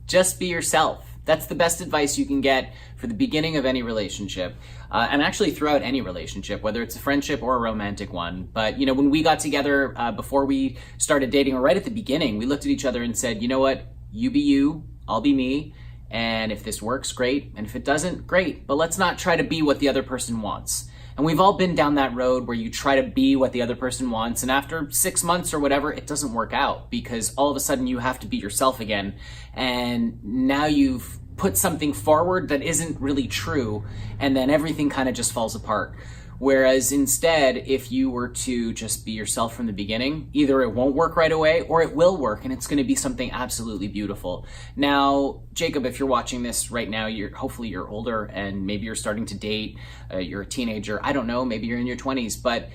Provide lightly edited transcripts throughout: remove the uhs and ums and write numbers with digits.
Just be yourself. That's the best advice you can get for the beginning of any relationship, and actually throughout any relationship, whether it's a friendship or a romantic one. But when we got together, before we started dating, or right at the beginning, we looked at each other and said, you know what, you be you, I'll be me. And if this works, great. And if it doesn't, great. But let's not try to be what the other person wants. And we've all been down that road where you try to be what the other person wants, and after 6 months or whatever, it doesn't work out because all of a sudden you have to be yourself again. And now you've put something forward that isn't really true, and then everything kind of just falls apart. Whereas instead, if you were to just be yourself from the beginning, either it won't work right away or it will work, and it's going to be something absolutely beautiful. Now, Jacob, if you're watching this right now, hopefully you're older and maybe you're starting to date, you're a teenager, I don't know, maybe you're in your 20s, but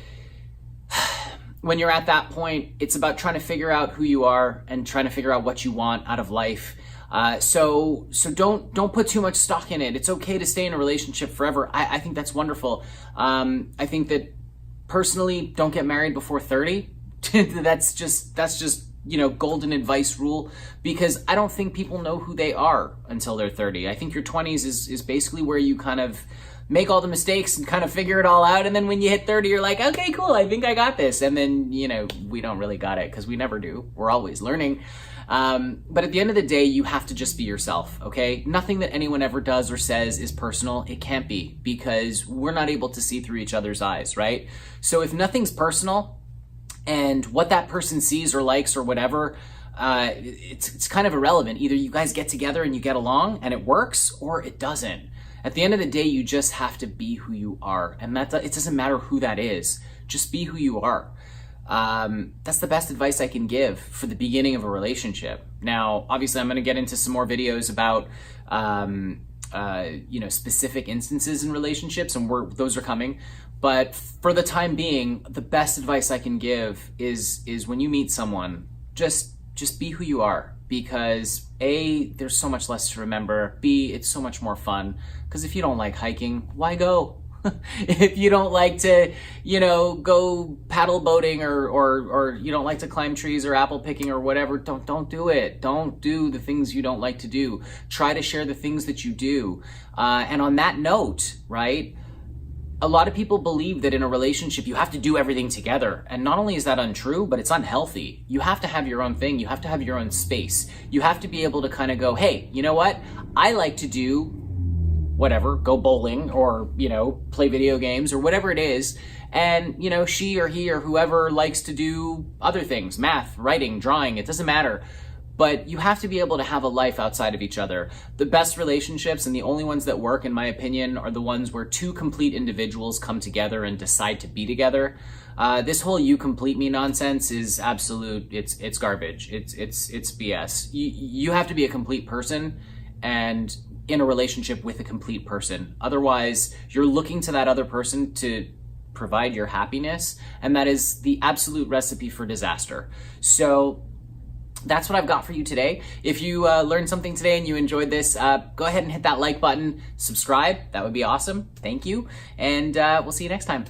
when you're at that point, it's about trying to figure out who you are and trying to figure out what you want out of life. So don't put too much stock in it. It's okay to stay in a relationship forever. I think that's wonderful. I think that personally, don't get married before 30. That's just golden advice rule, because I don't think people know who they are until they're 30. I think your 20s is basically where you kind of make all the mistakes and kind of figure it all out. And then when you hit 30, you're like, okay, cool, I think I got this. And then, we don't really got it because we never do. We're always learning. But at the end of the day, you have to just be yourself, okay? Nothing that anyone ever does or says is personal. It can't be, because we're not able to see through each other's eyes, right? So if nothing's personal and what that person sees or likes or whatever, it's kind of irrelevant. Either you guys get together and you get along and it works, or it doesn't. At the end of the day, you just have to be who you are. And it doesn't matter who that is. Just be who you are. That's the best advice I can give for the beginning of a relationship. Now, obviously, I'm going to get into some more videos about, specific instances in relationships, and those are coming. But for the time being, the best advice I can give is when you meet someone, just be who you are. Because A, there's so much less to remember. B, it's so much more fun. Because if you don't like hiking, why go? If you don't like to, go paddle boating or you don't like to climb trees or apple picking or whatever, don't do it. Don't do the things you don't like to do. Try to share the things that you do. And on that note, right, a lot of people believe that in a relationship you have to do everything together. And not only is that untrue, but it's unhealthy. You have to have your own thing. You have to have your own space. You have to be able to kind of go, hey, you know what? I like to do whatever, go bowling or, play video games or whatever it is. And, she or he or whoever likes to do other things, math, writing, drawing, it doesn't matter. But you have to be able to have a life outside of each other. The best relationships and the only ones that work, in my opinion, are the ones where two complete individuals come together and decide to be together. This whole you complete me nonsense is absolute, it's garbage. It's BS. You have to be a complete person and in a relationship with a complete person. Otherwise, you're looking to that other person to provide your happiness, and that is the absolute recipe for disaster. So that's what I've got for you today. If you learned something today and you enjoyed this, go ahead and hit that like button, subscribe. That would be awesome. Thank you. And we'll see you next time.